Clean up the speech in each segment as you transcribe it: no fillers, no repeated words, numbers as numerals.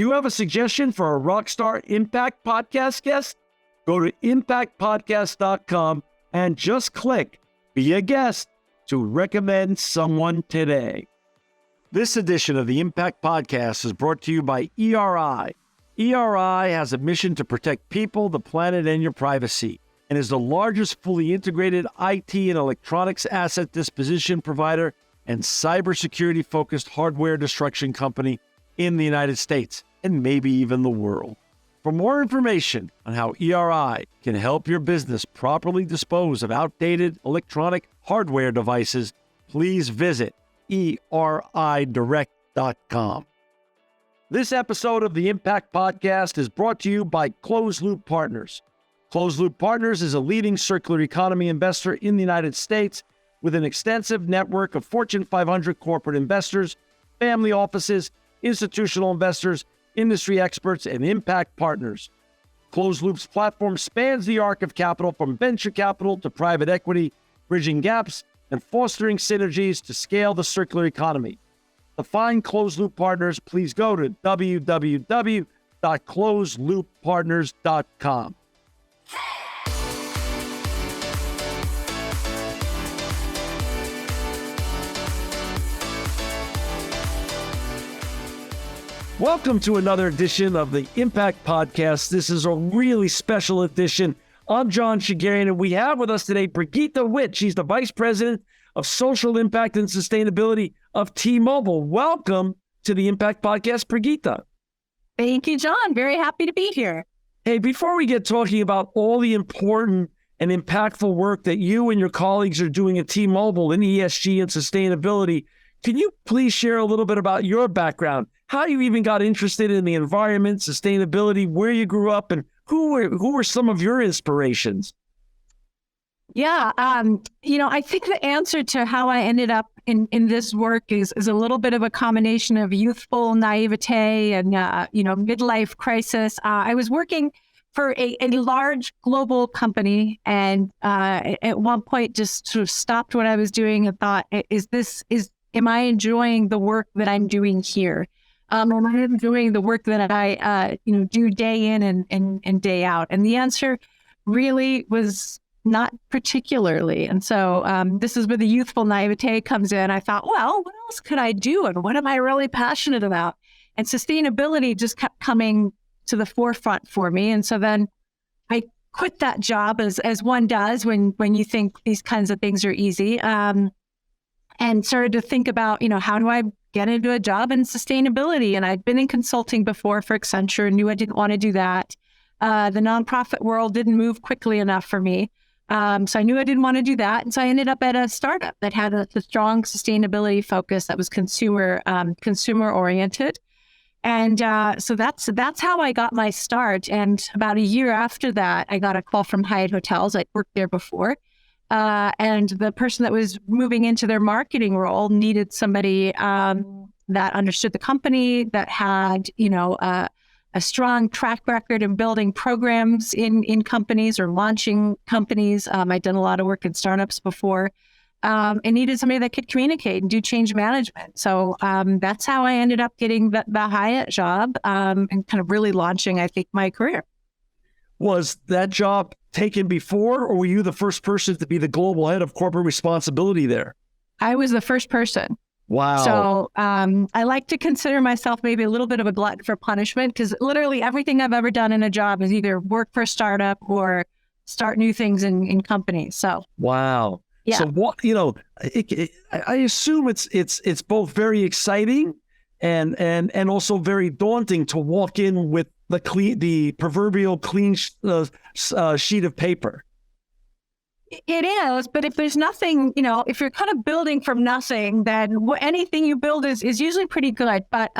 Do you have a suggestion for a Rockstar Impact Podcast guest? Go to impactpodcast.com and just click Be a Guest to recommend someone today. This edition of the Impact Podcast is brought to you by ERI. ERI has a mission to protect people, the planet, and your privacy, and is the largest fully integrated IT and electronics asset disposition provider and cybersecurity-focused hardware destruction company in the United States, and maybe even the world. For more information on how ERI can help your business properly dispose of outdated electronic hardware devices, please visit eridirect.com. This episode of the Impact Podcast is brought to you by Closed Loop Partners. Closed Loop Partners is a leading circular economy investor in the United States with an extensive network of Fortune 500 corporate investors, family offices, institutional investors, industry experts, and impact partners. Closed Loop's platform spans the arc of capital from venture capital to private equity, bridging gaps and fostering synergies to scale the circular economy. To find Closed Loop Partners, please go to www.closedlooppartners.com. Welcome to another edition of the Impact Podcast. This is a really special edition. I'm John Shigarian, and we have with us today Brigitta Witt. She's the Vice President of Social Impact and Sustainability of T-Mobile. Welcome to the Impact Podcast, Brigitta. Thank you, John. Very happy to be here. Hey, before we get talking about all the important and impactful work that you and your colleagues are doing at T-Mobile in ESG and sustainability, can you please share a little bit about your background, how you even got interested in the environment, sustainability, where you grew up, and who were some of your inspirations? Yeah, I think the answer to how I ended up in this work is a little bit of a combination of youthful naivete and, midlife crisis. I was working for a large global company and at one point just sort of stopped what I was doing and thought, am I enjoying the work that I'm doing here? Am I doing the work that I do day in and day out? And the answer really was not particularly. And so this is where the youthful naivete comes in. I thought, well, what else could I do? And what am I really passionate about? And sustainability just kept coming to the forefront for me. And so then I quit that job as one does when you think these kinds of things are easy, and started to think about, how do I get into a job in sustainability? And I'd been in consulting before for Accenture, knew I didn't want to do that. The nonprofit world didn't move quickly enough for me. So I knew I didn't want to do that. And so I ended up at a startup that had a strong sustainability focus that was consumer oriented. And so that's how I got my start. And about a year after that, I got a call from Hyatt Hotels. I'd worked there before. And the person that was moving into their marketing role needed somebody that understood the company, that had, a strong track record in building programs in companies or launching companies. I'd done a lot of work in startups before, and needed somebody that could communicate and do change management. So that's how I ended up getting the Hyatt job and kind of really launching, I think, my career. Was that job taken before, or were you the first person to be the global head of corporate responsibility there? I was the first person. Wow. So I like to consider myself maybe a little bit of a glutton for punishment, because literally everything I've ever done in a job is either work for a startup or start new things in companies. So wow. Yeah. So what, I assume it's both very exciting and also very daunting to walk in with the proverbial clean sheet of paper. It is, but if there's nothing, if you're kind of building from nothing, then anything you build is usually pretty good. But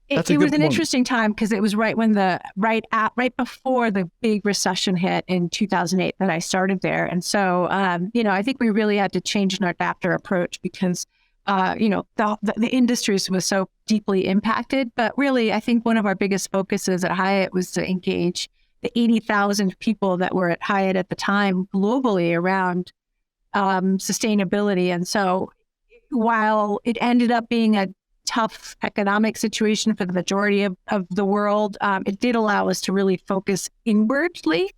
it was an interesting time because it was right before the big recession hit in 2008 that I started there, and so I think we really had to change and adapt our approach because the industry was so deeply impacted. But really, I think one of our biggest focuses at Hyatt was to engage the 80,000 people that were at Hyatt at the time globally around sustainability. And so while it ended up being a tough economic situation for the majority of the world, it did allow us to really focus inwardly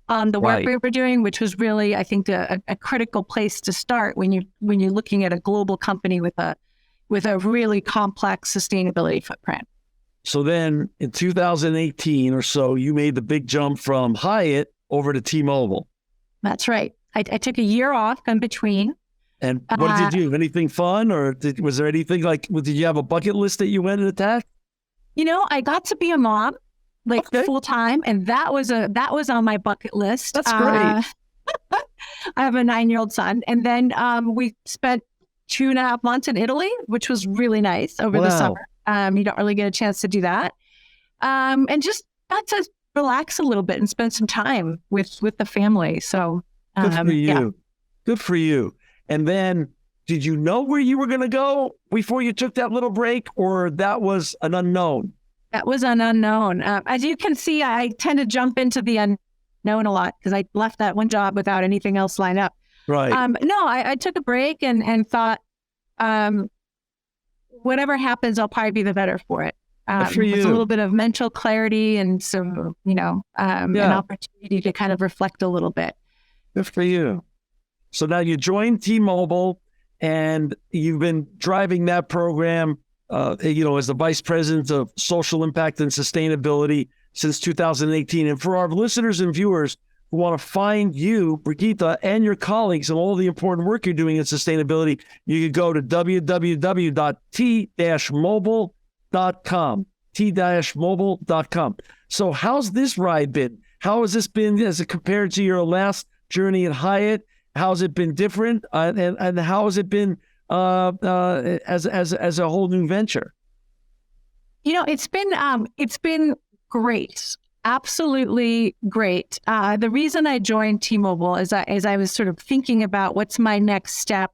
on the work we were doing, which was really, I think, a critical place to start when you're looking at a global company with a really complex sustainability footprint. So then in 2018 or so, you made the big jump from Hyatt over to T-Mobile. That's right. I took a year off in between. And what did you do? Anything fun, or was there anything did you have a bucket list that you went and attacked? I got to be a mom, full time, and that was on my bucket list. That's great. I have a 9-year-old son, and then we spent 2.5 months in Italy, which was really nice over the summer. You don't really get a chance to do that, and just got to relax a little bit and spend some time with the family. So good for you. Yeah. Good for you. And then, did you know where you were going to go before you took that little break, or that was an unknown? That was an unknown. As you can see, I tend to jump into the unknown a lot because I left that one job without anything else lined up. Right. No, I took a break and thought, whatever happens, I'll probably be the better for it. For you. It's a little bit of mental clarity and some, an opportunity to kind of reflect a little bit. Good for you. So now you joined T-Mobile, and you've been driving that program, as the Vice President of Social Impact and Sustainability since 2018. And for our listeners and viewers who want to find you, Brigitta, and your colleagues and all the important work you're doing in sustainability, you could go to www.t-mobile.com, t-mobile.com. So how's this ride been? How has this been as it compared to your last journey at Hyatt? How's it been different, and how has it been as a whole new venture? It's been great, absolutely great. The reason I joined T-Mobile is as I was sort of thinking about what's my next step.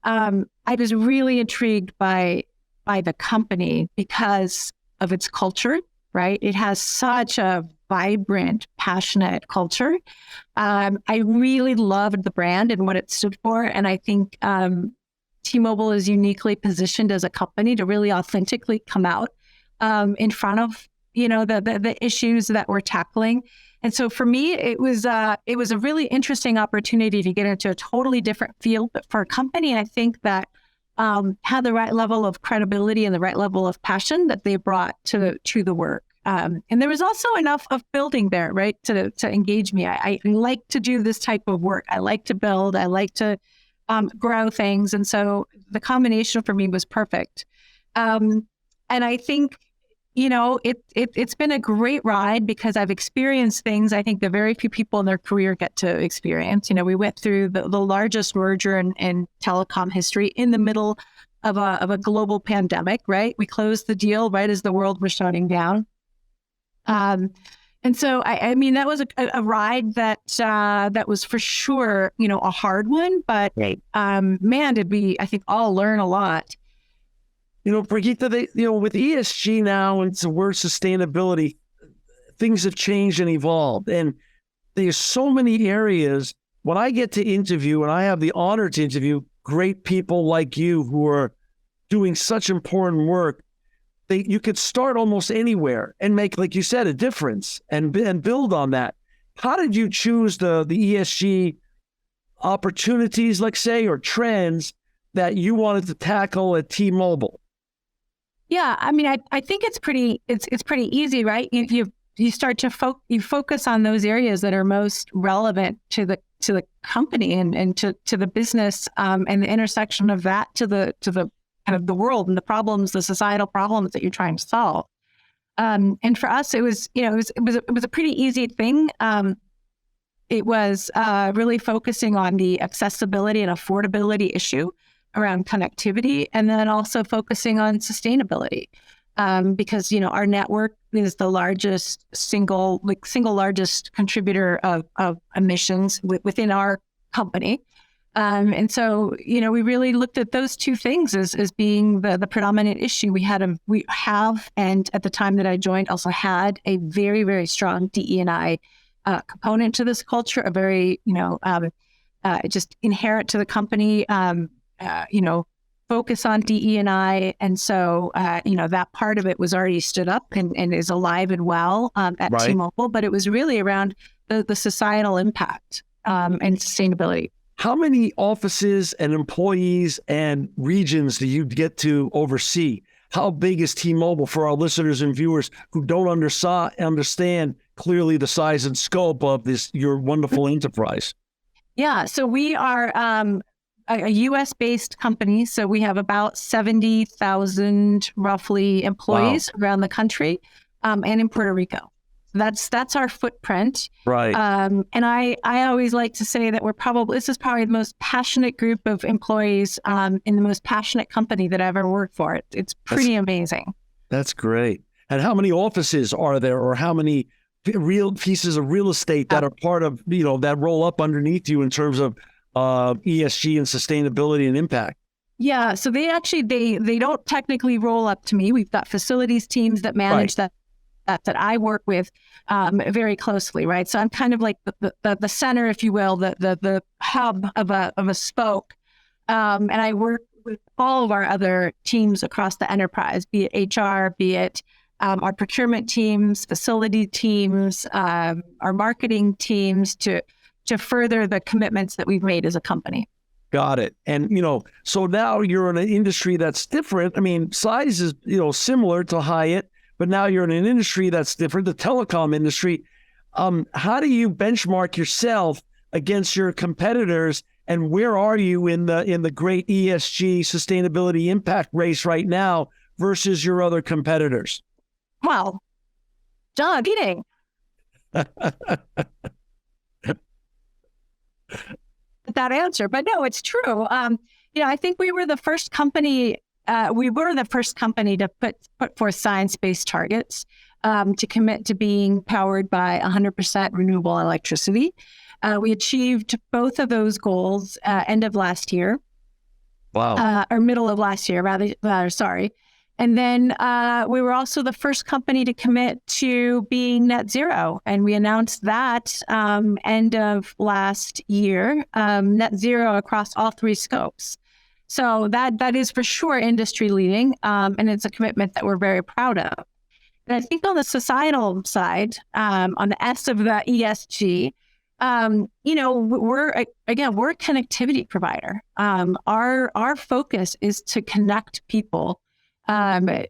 I was really intrigued by the company because of its culture. Right, it has such a vibrant, passionate culture. I really loved the brand and what it stood for. And I think T-Mobile is uniquely positioned as a company to really authentically come out in front of, the issues that we're tackling. And so for me, it was a really interesting opportunity to get into a totally different field, but for a company, and I think that had the right level of credibility and the right level of passion that they brought to the work. And there was also enough of building there, right, to engage me. I like to do this type of work. I like to build. I like to grow things. And so the combination for me was perfect. And I think, it's been a great ride because I've experienced things I think that very few people in their career get to experience. We went through the largest merger in telecom history in the middle of a global pandemic, right? We closed the deal right as the world was shutting down. And so, I mean, that was a ride that was for sure, a hard one, but man, did we, I think, all learn a lot. Brigitta, with ESG now and the word sustainability, things have changed and evolved. And there's so many areas. When I get to interview, and I have the honor to interview great people like you who are doing such important work, you could start almost anywhere and make, like you said, a difference and build on that. How did you choose the ESG opportunities, let's say, or trends that you wanted to tackle at T-Mobile? Yeah, I mean, I think it's pretty easy, right? You start to focus on those areas that are most relevant to the company and to the business, and the intersection of that to the kind of the world and the problems, the societal problems that you're trying to solve. And for us, it was a pretty easy thing. It was really focusing on the accessibility and affordability issue around connectivity, and then also focusing on sustainability, because our network is the single largest contributor of emissions within our company, and so we really looked at those two things as being the predominant issue. We have, and at the time that I joined, also had a very, very strong DE&I component to this culture, a very just inherent to the company. focus on DE&I. And so, that part of it was already stood up and is alive and well at Right. T-Mobile, but it was really around the societal impact and sustainability. How many offices and employees and regions do you get to oversee? How big is T-Mobile for our listeners and viewers who don't understand clearly the size and scope of your wonderful enterprise? Yeah, so we are a U.S.-based company. So we have about 70,000 roughly employees around the country and in Puerto Rico. That's our footprint. Right. And I always like to say that this is probably the most passionate group of employees in the most passionate company that I've ever worked for. It's pretty amazing. That's great. And how many offices are there, or how many real pieces of real estate that are part of, that roll up underneath you in terms of ESG and sustainability and impact? Yeah. So they don't technically roll up to me. We've got facilities teams that manage that I work with very closely, right? So I'm kind of like the center, if you will, the hub of a spoke, and I work with all of our other teams across the enterprise, be it HR, be it our procurement teams, facility teams, our marketing teams, to further the commitments that we've made as a company. Got it. And, so now you're in an industry that's different. I mean, size is, similar to Hyatt, but now you're in an industry that's different, the telecom industry. How do you benchmark yourself against your competitors, and where are you in the great ESG sustainability impact race right now versus your other competitors? Well, John, eating. That answer, but no, it's true. I think we were the first company. We were the first company to put forth science-based targets to commit to being powered by 100% renewable electricity. We achieved both of those goals end of last year. Wow. Or middle of last year, rather. Sorry. And then we were also the first company to commit to being net zero. And we announced that end of last year, net zero across all three scopes. So that is for sure industry leading, and it's a commitment that we're very proud of. And I think on the societal side, on the S of the ESG, we're a connectivity provider. Our focus is to connect people, through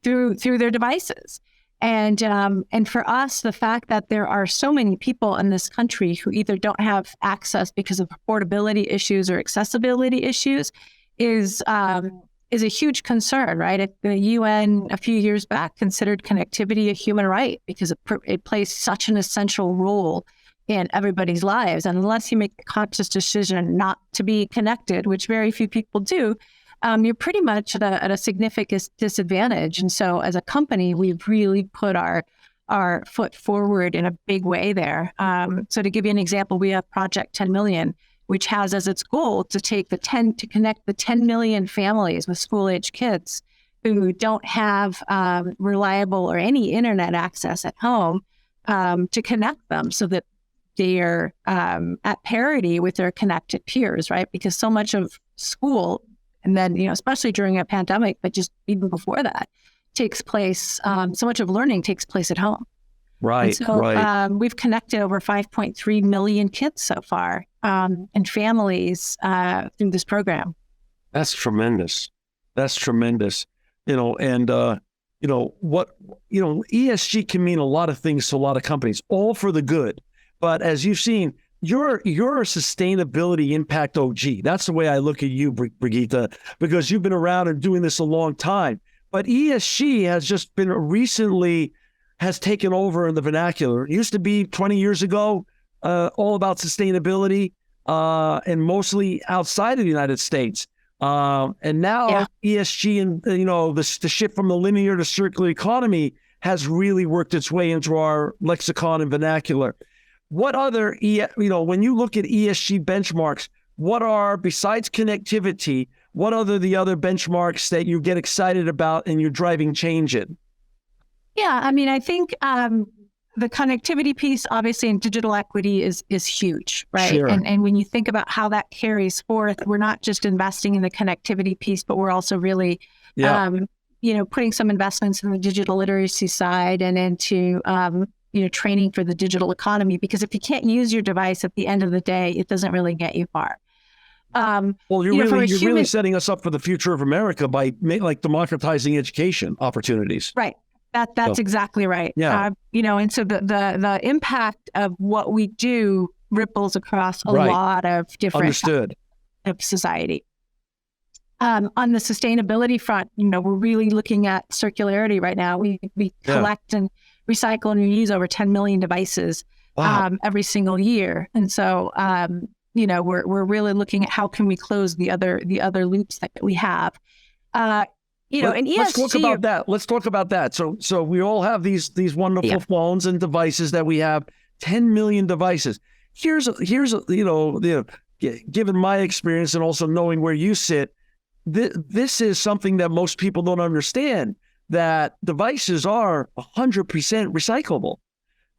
their devices. And for us, the fact that there are so many people in this country who either don't have access because of affordability issues or accessibility issues is a huge concern, right? The UN a few years back considered connectivity a human right because it plays such an essential role in everybody's lives. And unless you make the conscious decision not to be connected, which very few people do, you're pretty much at a significant disadvantage. And so as a company, we've really put our foot forward in a big way there. So to give you an example, we have Project 10 Million, which has as its goal to connect the 10 million families with school-age kids who don't have reliable or any internet access at home, to connect them so that they're at parity with their connected peers, right? Because so much of school, and then, especially during a pandemic, but just even before that, takes place, so much of learning takes place at home. Right, and so, right. We've connected over 5.3 million kids so far, and families through this program. That's tremendous. That's tremendous. ESG can mean a lot of things to a lot of companies, all for the good. But as you've seen, you're a sustainability impact OG. That's the way I look at you, Brigitta, because you've been around and doing this a long time. But ESG has just been has taken over in the vernacular. It used to be 20 years ago, all about sustainability, and mostly outside of the United States. And now ESG and, the shift from the linear to circular economy has really worked its way into our lexicon and vernacular. What other, when you look at ESG benchmarks, what are, besides connectivity, what are the other benchmarks that you get excited about and you're driving change in? Yeah, I mean, I think the connectivity piece, obviously, in digital equity is huge, right? Sure. And when you think about how that carries forth, we're not just investing in the connectivity piece, but we're also really, putting some investments in the digital literacy side and into, training for the digital economy. Because if you can't use your device at the end of the day, it doesn't really get you far. Well, you're really setting us up for the future of America by democratizing education opportunities. Right. That's exactly right. Yeah. And so the impact of what we do ripples across a lot of different of society. On the sustainability front, we're really looking at circularity right now. We collect and recycle and reuse over 10 million devices every single year. And so, we're really looking at how can we close the other loops that we have. In ESG, let's talk about that. So we all have these wonderful phones and devices that we have, 10 million devices. Here's given my experience and also knowing where you sit, this is something that most people don't understand, that devices are 100% recyclable.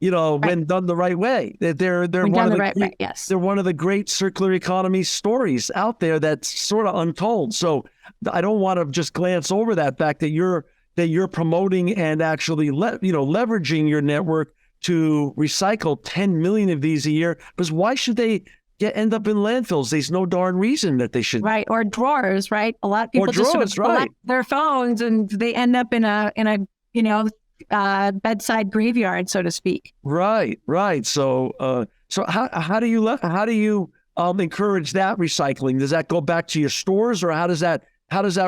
When done the right way. They're one of the great circular economy stories out there that's sort of untold. So I don't want to just glance over that fact that you're promoting and actually leveraging your network to recycle 10 million of these a year. Because why should they end up in landfills? There's no darn reason that they should. Right, or drawers. Right, a lot of people just sort of collect their phones and they end up in a bedside graveyard, so to speak. Right. So how do you encourage that recycling? Does that go back to your stores, or how does that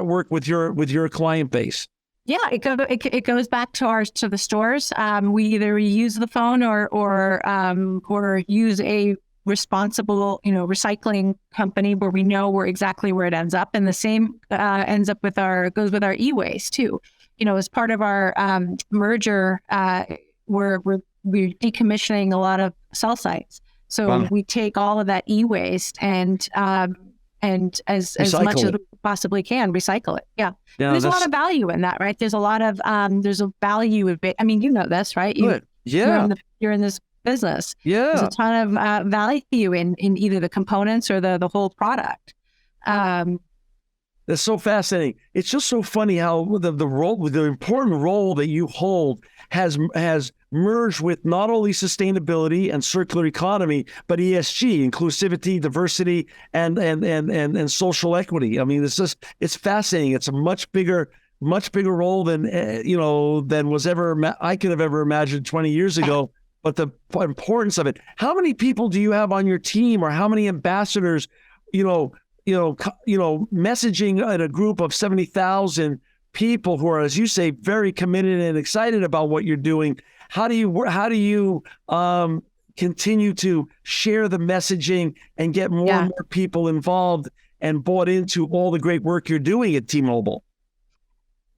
work with your client base? Yeah, it goes back to the stores. We either use the phone or use a responsible recycling company where we know exactly where it ends up, and the same goes with our e-waste too. As part of our merger, we're decommissioning a lot of cell sites. So we take all of that e-waste and as much as we possibly can, recycle it. Yeah. There's a lot of value in that, right? There's a lot of there's a value of it. I mean, you know this, right? You're in this business. Yeah. There's a ton of value in either the components or the whole product. That's so fascinating. It's just so funny how the important role that you hold has merged with not only sustainability and circular economy, but ESG, inclusivity, diversity, and social equity. I mean, it's fascinating. It's a much bigger role than I could have ever imagined 20 years ago. But the importance of it. How many people do you have on your team, or how many ambassadors? Messaging in a group of 70,000 people who are, as you say, very committed and excited about what you're doing. How do you continue to share the messaging and get more and more people involved and bought into all the great work you're doing at T-Mobile?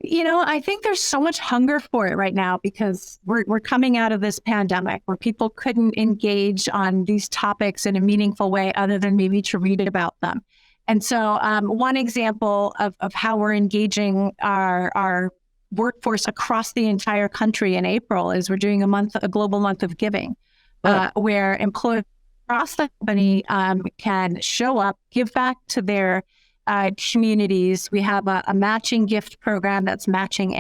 I think there's so much hunger for it right now because we're coming out of this pandemic where people couldn't engage on these topics in a meaningful way other than maybe to read about them. And so one example of how we're engaging our workforce across the entire country in April is we're doing a global month of giving, where employees across the company can show up, give back to their communities. We have a matching gift program that's matching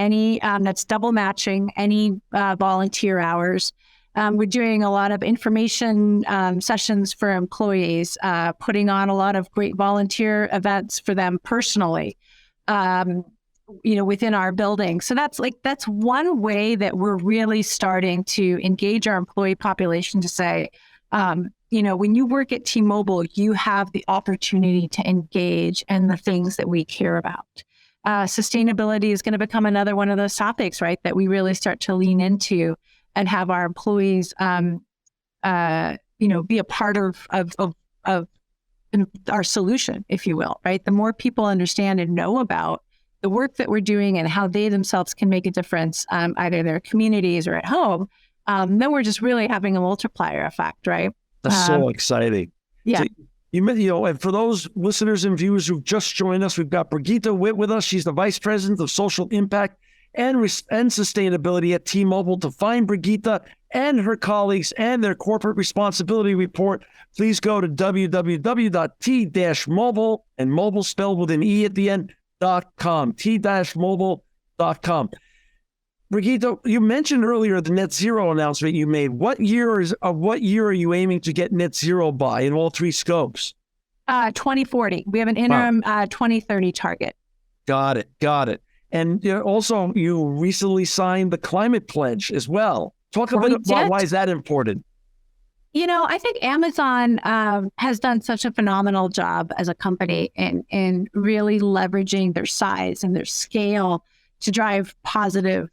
that's double matching any volunteer hours. We're doing a lot of information sessions for employees, putting on a lot of great volunteer events for them personally, within our building. So that's one way that we're really starting to engage our employee population to say, when you work at T-Mobile, you have the opportunity to engage in the things that we care about. Sustainability is going to become another one of those topics, right, that we really start to lean into and have our employees, be a part of our solution, if you will, right? The more people understand and know about the work that we're doing and how they themselves can make a difference, either in their communities or at home, then we're just really having a multiplier effect, right? That's so exciting. Yeah. So, and for those listeners and viewers who've just joined us, we've got Brigitta Witt with us. She's the Vice President of Social Impact and Sustainability at T-Mobile. To find Brigitta and her colleagues and their corporate responsibility report, please go to www.t-mobile, and mobile spelled with an E at the end, .com, t-mobile.com. Brigitta, you mentioned earlier the net zero announcement you made. What year are you aiming to get net zero by in all three scopes? 2040. We have an interim 2030 target. Got it. And also, you recently signed the climate pledge as well. Talk a bit about why is that important? I think Amazon has done such a phenomenal job as a company in really leveraging their size and their scale to drive positive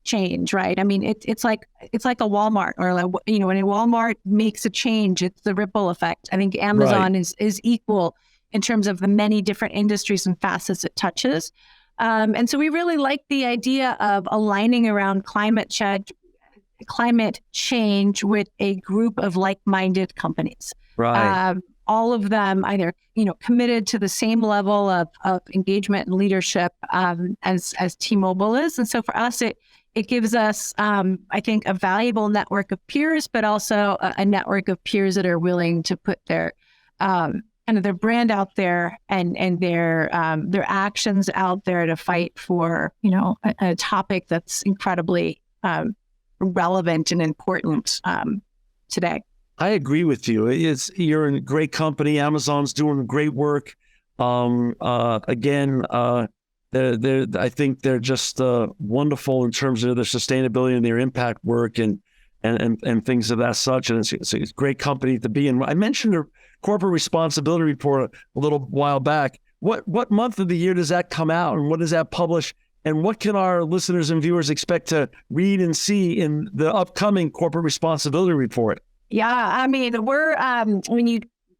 change, right? I mean, it's like a Walmart, or when a Walmart makes a change, it's the ripple effect. I think Amazon is equal in terms of the many different industries and facets it touches. And so we really like the idea of aligning around climate change with a group of like-minded companies. Right. All of them either, committed to the same level of engagement and leadership as T-Mobile is. And so for us, it gives us, I think, a valuable network of peers, but also a network of peers that are willing to put their kind of their brand out there and their actions out there to fight for, a topic that's incredibly relevant and important today. I agree with you. You're in a great company. Amazon's doing great work. I think they're just wonderful in terms of their sustainability and their impact work and things of that such. And it's a great company to be in. I mentioned a corporate responsibility report a little while back. What month of the year does that come out, and what does that publish? And what can our listeners and viewers expect to read and see in the upcoming corporate responsibility report? Yeah, I mean, we're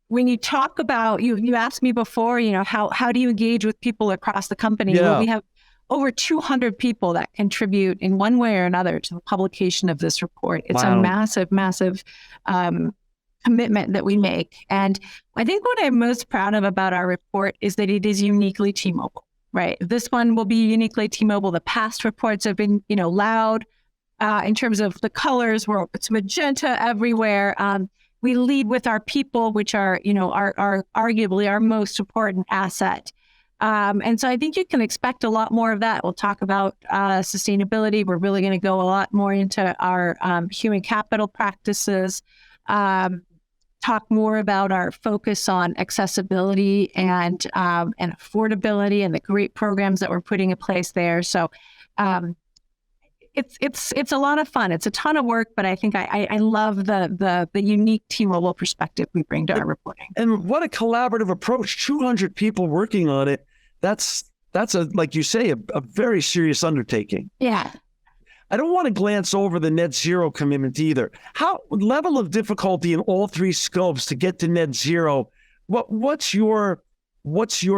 when you talk about you asked me before, how do you engage with people across the company? Yeah. Well, we have over 200 people that contribute in one way or another to the publication of this report. It's a massive commitment that we make. And I think what I'm most proud of about our report is that it is uniquely T-Mobile, right? This one will be uniquely T-Mobile. The past reports have been, loud in terms of the colors, where it's magenta everywhere. We lead with our people, which are arguably our most important asset. And so I think you can expect a lot more of that. We'll talk about sustainability. We're really going to go a lot more into our human capital practices, talk more about our focus on accessibility and affordability and the great programs that we're putting in place there. So it's a lot of fun. It's a ton of work, but I think I love the unique T-Mobile perspective we bring to our reporting. And what a collaborative approach! 200 people working on it. That's like you say, a very serious undertaking. Yeah. I don't want to glance over the net zero commitment either. How level of difficulty in all three scopes to get to net zero? What's your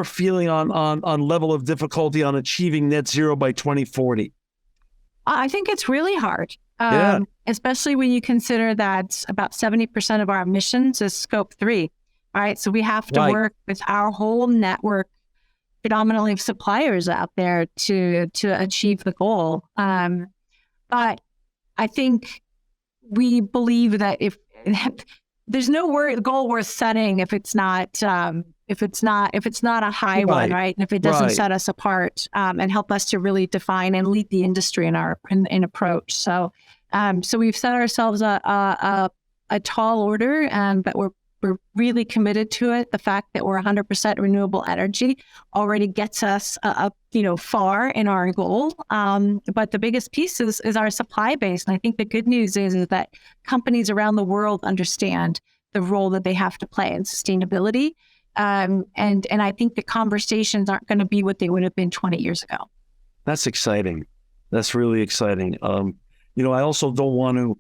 feeling on level of difficulty on achieving net zero by 2040? I think it's really hard, especially when you consider that about 70% of our emissions is scope 3. All right, so we have to work with our whole network, predominantly of suppliers out there, to achieve the goal. But I think we believe that if there's no goal worth setting if it's not a high one, right? And if it doesn't set us apart and help us to really define and lead the industry in our approach. So we've set ourselves a tall order, but we're really committed to it. The fact that we're 100% renewable energy already gets us far in our goal. But the biggest piece is our supply base. And I think the good news is that companies around the world understand the role that they have to play in sustainability. And I think the conversations aren't going to be what they would have been 20 years ago. That's exciting. That's really exciting. I also don't want to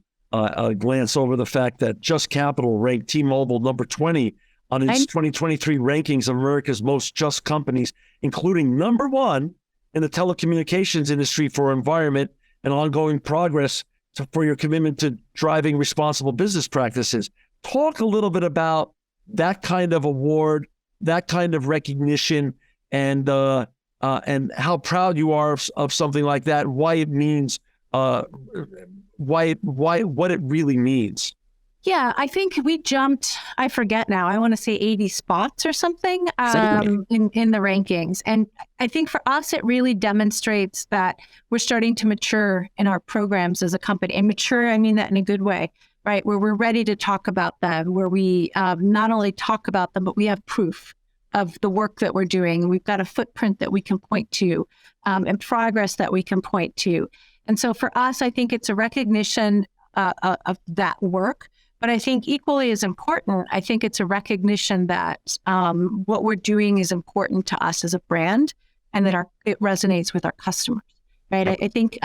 glance over the fact that Just Capital ranked T-Mobile number 20 on its 2023 rankings of America's most just companies, including number 1 in the telecommunications industry for environment and ongoing progress for your commitment to driving responsible business practices. Talk a little bit about that kind of award, that kind of recognition, and how proud you are of something like that, why it means what it really means. Yeah, I think we jumped, I forget now, I want to say 80 spots or something in the rankings. And I think for us, it really demonstrates that we're starting to mature in our programs as a company. And mature, I mean that in a good way, right? Where we're ready to talk about them, where we not only talk about them, but we have proof of the work that we're doing. We've got a footprint that we can point to and progress that we can point to. And so for us, I think it's a recognition of that work. But I think equally as important, I think it's a recognition that what we're doing is important to us as a brand and that it resonates with our customers, right? I think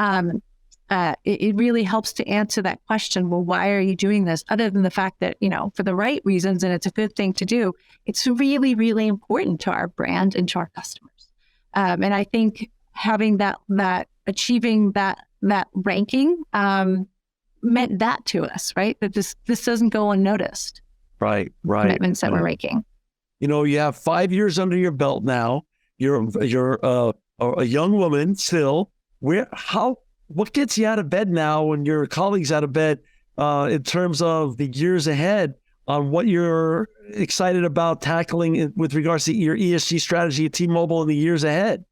it really helps to answer that question, well, why are you doing this? Other than the fact that, for the right reasons, and it's a good thing to do, it's really, really important to our brand and to our customers. And I think having achieving that ranking, meant that to us, right? That this doesn't go unnoticed. Right. Commitments that we're making. You have 5 years under your belt now. You're a young woman still. What gets you out of bed now and your colleagues out of bed in terms of the years ahead on what you're excited about tackling with regards to your ESG strategy at T-Mobile in the years ahead?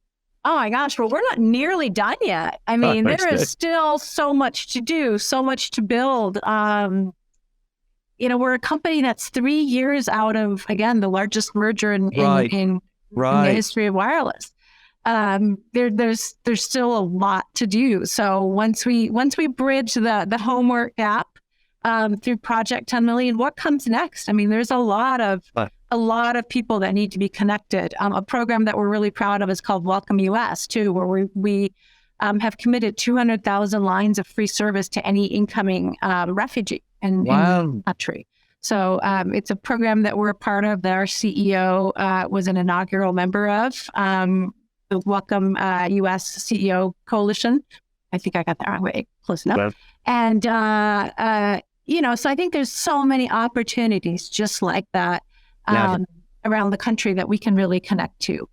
Oh my gosh, well, we're not nearly done yet. I mean, there is still so much to do, so much to build. We're a company that's 3 years out of, again, the largest merger in the history of wireless. There's still a lot to do. So once we bridge the homework gap through Project 10 Million, what comes next? I mean, there's a lot of people that need to be connected. A program that we're really proud of is called Welcome US too, where we have committed 200,000 lines of free service to any incoming refugee in the country. So it's a program that we're a part of, that our CEO was an inaugural member of, the Welcome US CEO Coalition. I think I got that right, close enough. And, so I think there's so many opportunities just like that around the country that we can really connect to.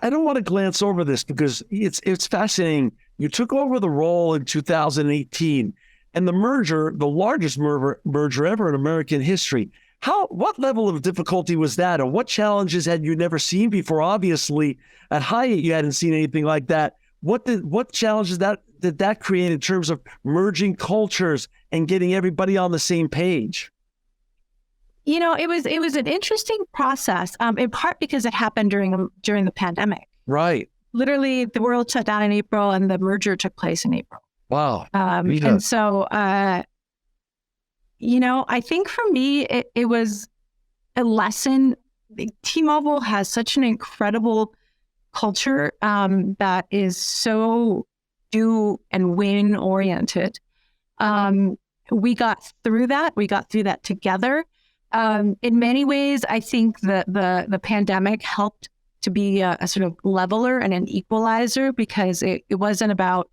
I don't want to glance over this because it's fascinating. You took over the role in 2018 and the merger, the largest merger ever in American history. What level of difficulty was that? And what challenges had you never seen before? Obviously, at Hyatt, you hadn't seen anything like that. What challenges did that create in terms of merging cultures and getting everybody on the same page? It was an interesting process, in part because it happened during the pandemic. Right. Literally, the world shut down in April, and the merger took place in April. Wow. And so, I think for me, it was a lesson. T-Mobile has such an incredible culture that is so do and win oriented. We got through that. We got through that together. In many ways, I think that the pandemic helped to be a sort of leveler and an equalizer, because it wasn't about,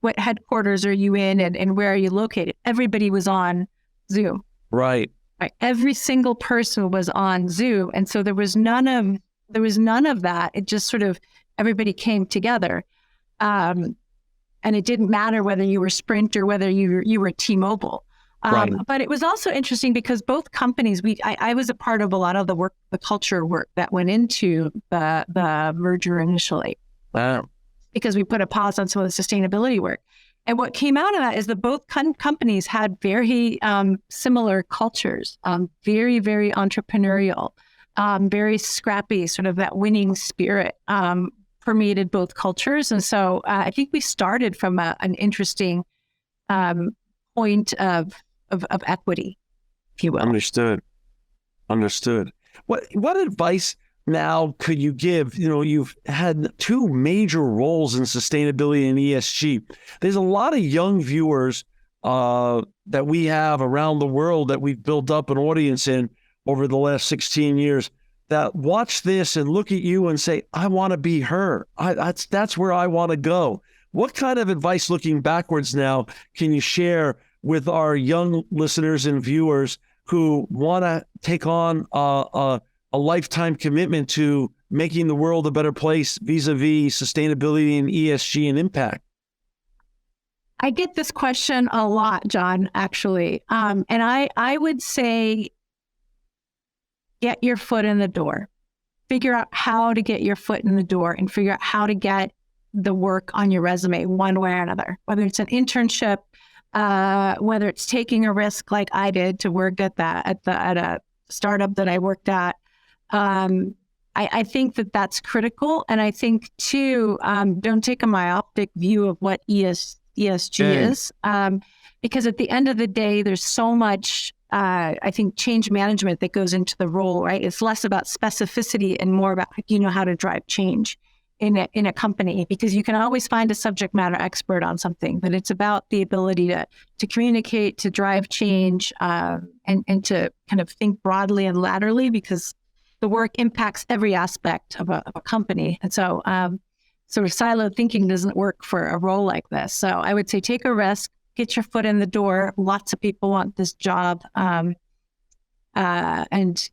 what headquarters are you in and where are you located? Everybody was on Zoom. Right. Every single person was on Zoom. And so there was none of that. It just sort of, everybody came together. And it didn't matter whether you were Sprint or whether you were T-Mobile. But it was also interesting because both companies, I was a part of a lot of the culture work that went into the merger initially. Wow. Because we put a pause on some of the sustainability work. And what came out of that is that both companies had very similar cultures, very, very entrepreneurial, very scrappy, sort of that winning spirit permeated both cultures. And so I think we started from an interesting point of equity, if you will. Understood. What advice now could you give? You've had two major roles in sustainability and ESG. There's a lot of young viewers that we have around the world that we've built up an audience in over the last 16 years that watch this and look at you and say, I want to be her. That's where I want to go. What kind of advice looking backwards now can you share with our young listeners and viewers who want to take on a lifetime commitment to making the world a better place vis-a-vis sustainability and ESG and impact? I get this question a lot, John, actually. And I would say, get your foot in the door. Figure out how to get your foot in the door and figure out how to get the work on your resume one way or another, whether it's an internship, whether it's taking a risk like I did to work at a startup that I worked at. I think that that's critical. And I think too, don't take a myopic view of what ESG is, because at the end of the day, there's so much, I think, change management that goes into the role, right? It's less about specificity and more about, how to drive change in a company, because you can always find a subject matter expert on something, but it's about the ability to communicate, to drive change, and to kind of think broadly and laterally, because the work impacts every aspect of a company. And so sort of siloed thinking doesn't work for a role like this. So I would say take a risk, get your foot in the door. Lots of people want this job. And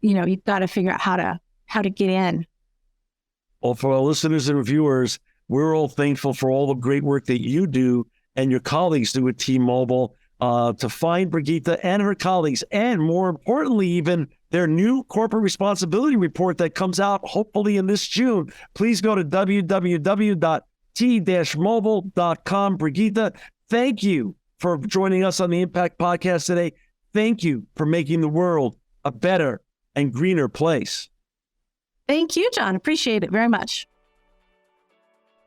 you've got to figure out how to get in. Well, for our listeners and viewers, we're all thankful for all the great work that you do and your colleagues do at T-Mobile to find Brigitta and her colleagues, and more importantly, even their new corporate responsibility report that comes out hopefully in this June. Please go to www.t-mobile.com. Brigitta, thank you for joining us on the Impact Podcast today. Thank you for making the world a better and greener place. Thank you, John. Appreciate it very much.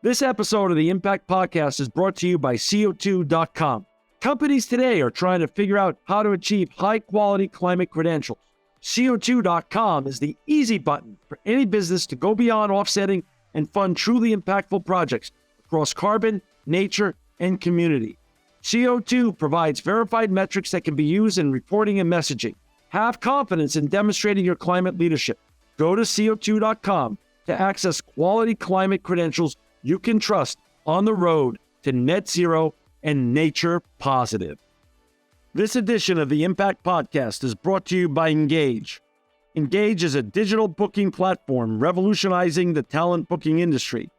This episode of the Impact Podcast is brought to you by CO2.com. Companies today are trying to figure out how to achieve high-quality climate credentials. CO2.com is the easy button for any business to go beyond offsetting and fund truly impactful projects across carbon, nature, and community. CO2 provides verified metrics that can be used in reporting and messaging. Have confidence in demonstrating your climate leadership. Go to CO2.com to access quality climate credentials you can trust on the road to net zero and nature positive. This edition of the Impact Podcast is brought to you by Engage. Engage is a digital booking platform revolutionizing the talent booking industry.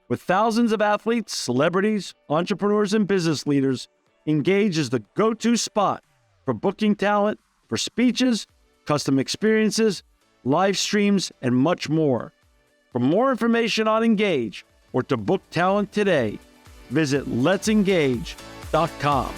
With thousands of athletes, celebrities, entrepreneurs, and business leaders, Engage is the go-to spot for booking talent, for speeches, custom experiences, live streams, and much more. For more information on Engage or to book talent today, visit letsengage.com.